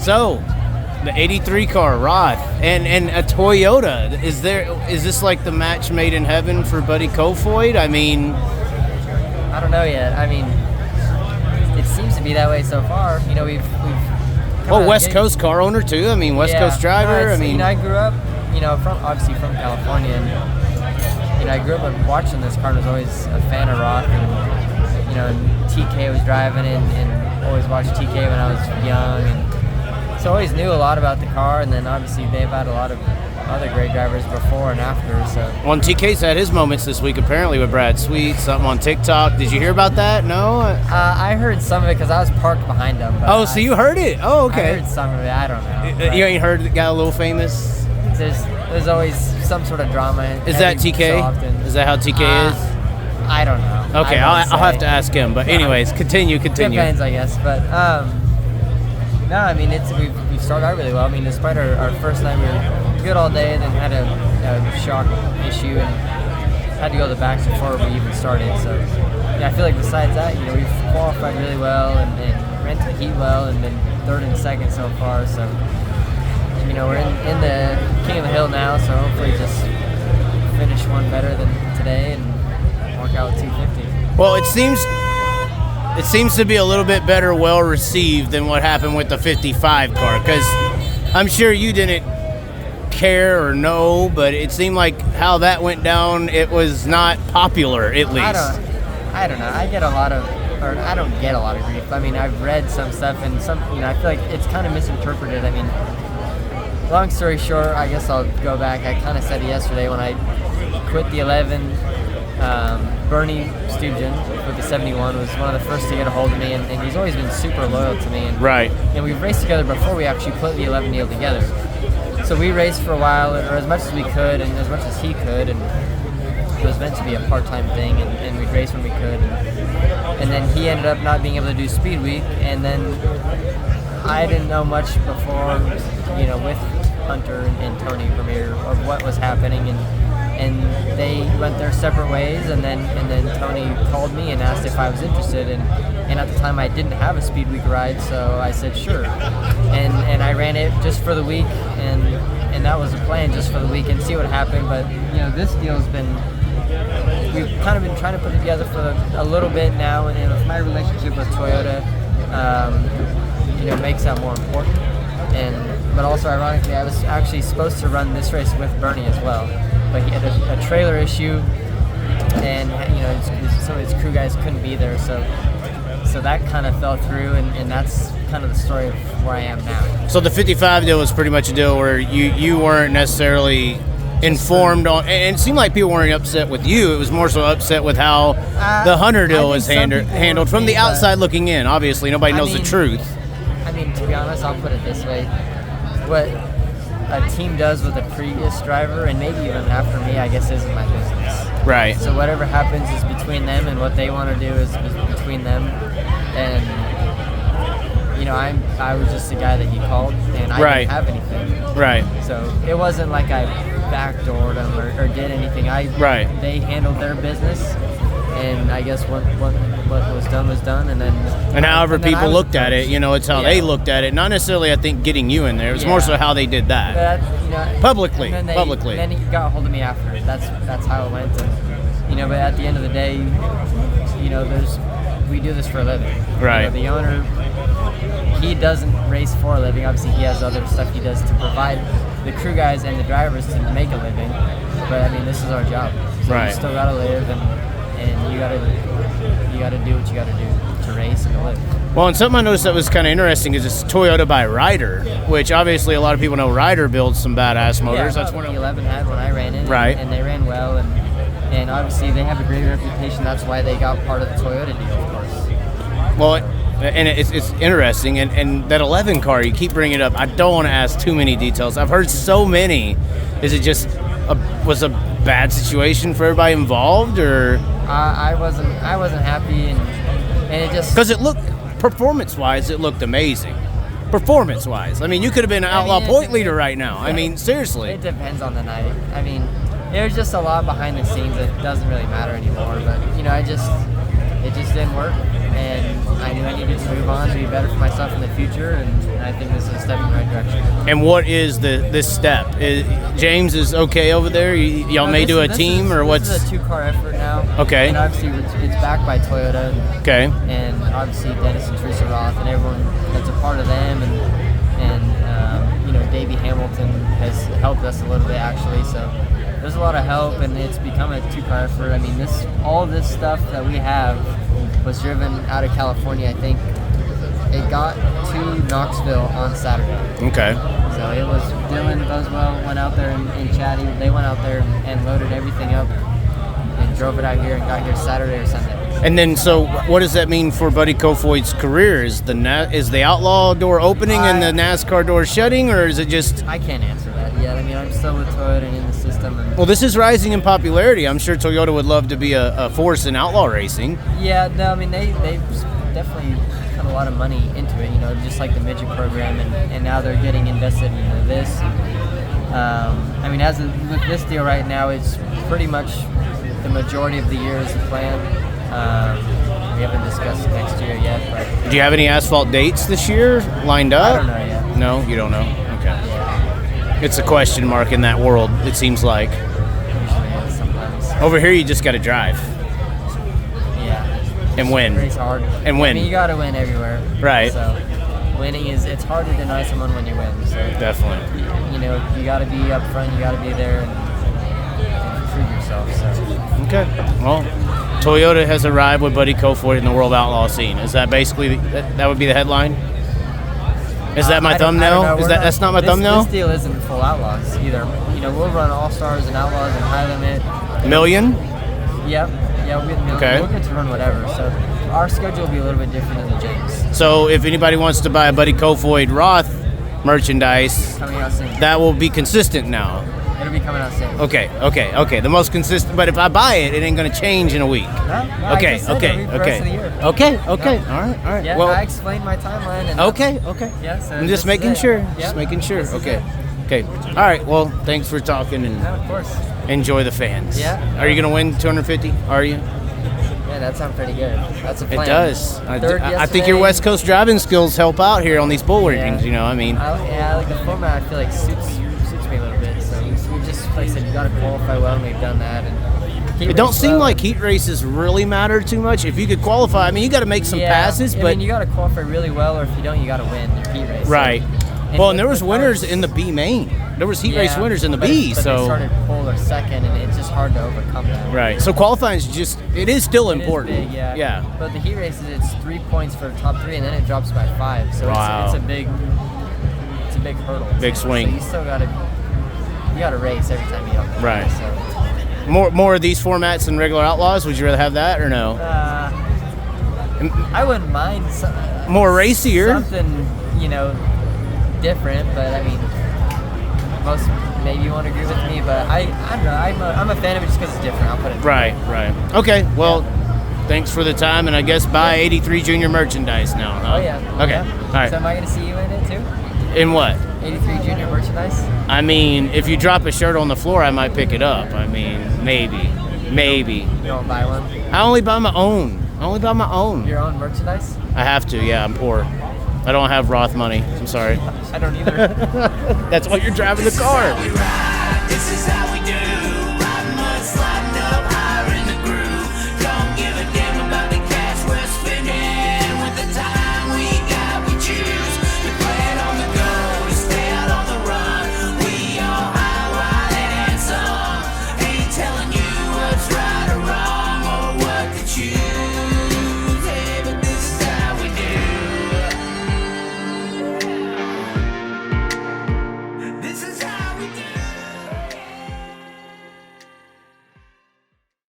So, the 83 car, Roth, and a Toyota. Is this like the match made in heaven for Buddy Kofoid? I mean, I don't know yet. I mean, it seems to be that way so far. You know, we've West Coast car owner too. I mean, West Coast driver. I mean, you know, I grew up, you know, obviously from California, and you know, I grew up watching this car and was always a fan of Roth, and you know, and TK was driving it, and always watched TK when I was young, and so I always knew a lot about the car. And then obviously they've had a lot of other great drivers before and after. So well, TK's had his moments this week apparently with Brad Sweet, something on TikTok. Did you hear about that? No? I heard some of it because I was parked behind him. So you heard it? Oh, okay. I heard some of it. I don't know. You ain't heard it got a little famous? There's always some sort of drama. Is that TK? So is that how TK is? I don't know. Okay, I'll have to ask him. But anyways, continue. Depends, I guess. But no, I mean we've started out really well. I mean, despite our first night, we were good all day, then had a shock issue and had to go to the backs before we even started. So yeah, I feel like besides that, you know, we've qualified really well and ran to the heat well, and been third and second so far. So you know, we're in the King of the Hill now. So hopefully just finish one better than today and walk out with 250. Well, it seems to be a little bit better well received than what happened with the 55 car, because I'm sure you didn't care or know, but it seemed like how that went down, it was not popular, at least. I don't know. I don't get a lot of grief. I mean, I've read some stuff, and you know, I feel like it's kind of misinterpreted. I mean, long story short, I guess I'll go back. I kind of said it yesterday when I quit the 11. Bernie Stubjen with the 71 was one of the first to get a hold of me, and he's always been super loyal to me. And, right. And we've raced together before we actually put the 11 deal together. So we raced for a while, or as much as we could, and as much as he could, and it was meant to be a part-time thing, and we'd race when we could. And then he ended up not being able to do Speed Week, and then I didn't know much before, you know, with Hunter and Tony Vermeer of what was happening, and they went their separate ways, and then Tony called me and asked if I was interested, and at the time I didn't have a Speed Week ride, so I said sure, and I ran it just for the week, and that was the plan, just for the week, and see what happened. But you know, this deal's been, we've kind of been trying to put it together for a little bit now, and with my relationship with Toyota, you know, makes that more important. But also ironically, I was actually supposed to run this race with Bernie as well, but he had a trailer issue, and you know, some of his crew guys couldn't be there, so that kind of fell through, and that's kind of the story of where I am now. So the 55 deal was pretty much a deal where you weren't necessarily informed on, and it seemed like people weren't upset with you. It was more so upset with how the Hunter deal was handled from the outside looking in. Obviously, nobody knows the truth. I mean, to be honest, I'll put it this way: what a team does with a previous driver, and maybe even after me, I guess isn't my business. Right. So whatever happens is between them, and what they want to do is between them. And you know, I was just the guy that he called, and I didn't have anything. Right. So it wasn't like I backdoored them or did anything. They handled their business, and I guess what was done, and then. And however people looked at it, you know, it's how they looked at it. Not necessarily, I think, getting you in there. It was more so how they did that. You know, publicly. And then he got a hold of me after. That's how it went. And, you know, but at the end of the day, you know, we do this for a living. Right. You know, the owner, he doesn't race for a living. Obviously, he has other stuff he does to provide the crew guys and the drivers to make a living. But I mean, this is our job. So you still gotta live, and you gotta do what you gotta do to race and to live. Well, and something I noticed that was kind of interesting is it's Toyota by Rider, which obviously a lot of people know Rider builds some badass motors. That's one of the 11 had when I ran in, right? And they ran well, and obviously they have a great reputation. That's why they got part of the Toyota deal, of course. Well, and it's interesting, and that 11 car, you keep bringing it up. I don't want to ask too many details. I've heard so many. Is it just was a bad situation for everybody involved, or? I wasn't happy, and it just because it looked performance-wise, it looked amazing. Performance-wise, I mean, you could have been an outlaw point leader right now. I mean, seriously. It depends on the night. I mean, there's just a lot behind the scenes that doesn't really matter anymore. But you know, it just didn't work, and I knew I needed to move on to be better for myself in the future, and I think this is a step in the right direction. And what is this step? James is okay over there? Y'all may do a team, or what's? This is a 2-car effort now. Okay. And obviously it's backed by Toyota. Okay. And obviously Dennis and Teresa Roth and everyone that's a part of them, and Davey Hamilton has helped us a little bit actually. So there's a lot of help, and it's become a 2-car effort. I mean, all this stuff that we have was driven out of California. I think it got to Knoxville on Saturday. Okay. So it was Dylan Boswell went out there and Chatty. They went out there and loaded everything up and drove it out here and got here Saturday or Sunday. And then, so what does that mean for Buddy Kofoid's career? Is the outlaw door opening and the NASCAR door shutting, or is it just? I can't answer that yet. I mean, I'm still with Toyota and in the system. Well, this is rising in popularity. I'm sure Toyota would love to be a force in outlaw racing. Yeah, no, I mean they definitely put a lot of money into it. Just like the midget program, and now they're getting invested into this. I mean, with this deal right now, it's pretty much the majority of the year is the plan. We haven't discussed next year yet, but do you have any asphalt dates this year lined up? I don't know yet. No, you don't know. Okay. Yeah. It's a question mark in that world. It seems like. Usually is sometimes. Over here, you just got to drive Yeah. and win. Race hard. And win. I mean, you got to win everywhere. Right. So winning it's hard to deny someone when you win. So Definitely. You got to be up front. You got to be there and prove yourself. So. Okay. Well, Toyota has arrived with Buddy Kofoid in the World Outlaw scene. Is that basically that would be the headline? Is that my thumbnail? That's not my thumbnail? This deal isn't full outlaws either. We'll run All Stars and Outlaws and High Limit. Million? Yep. Yeah, we'll get million. Okay. We'll get to run whatever. So our schedule will be a little bit different than the James. So if anybody wants to buy a Buddy Kofoid Roth merchandise, Coming out soon. that will be consistent now. It'll be coming out soon. Okay. The most consistent. But if I buy it, it ain't gonna change in a week. No, Okay. For the rest of the year. Okay. All No. right. Yeah, Well, I explained my timeline. And okay. Yeah, so I'm this just is making it. sure. Yep. Just making sure. This is Okay. it. Okay. All right. Well, thanks for talking and No, of course. enjoy the fans. Yeah. Are you gonna win 250? Are you? Yeah, that sounds pretty good. That's a plan. It does. I Third think your yesterday. West Coast driving skills help out here on these bull Yeah. rings. I mean. I like the format. I feel like suits me a little bit. So we just, like I said, you got to qualify well, and we've done that. And It don't seem like heat races really matter too much. If you could qualify, I mean, you got to make some passes, I but mean, you got to qualify really well, or if you don't, you got to win your heat race. right. So, Well, and there was winners in the B main. There was heat race winners in the B. But So they started pole or second, and it's just hard to overcome that. right. So qualifying is it is still It is important. big, yeah. Yeah. But the heat races, it's 3 points for the top 3, and then it drops by 5. So Wow. it's a big hurdle. Big swing. So you still gotta race every time you help. Right. So. More of these formats than regular outlaws. Would you rather have that or no? I wouldn't mind More racier. something, different. But I mean, most maybe won't agree with me. But I don't know. I'm a fan of it just because it's different. I'll put it. Right. Okay. Well, thanks for the time, and I guess buy 83 Junior merchandise now. Huh? Oh yeah. Okay. Yeah. All right. So am I gonna see you in it too? In what? 83 Junior merchandise. I mean, if you drop a shirt on the floor, I might pick it up. I mean, maybe. You don't buy one. I only buy my own. Your own merchandise? I have to. Yeah, I'm poor. I don't have Roth money. I'm sorry. I don't either. That's why you're driving the car. This is how we do.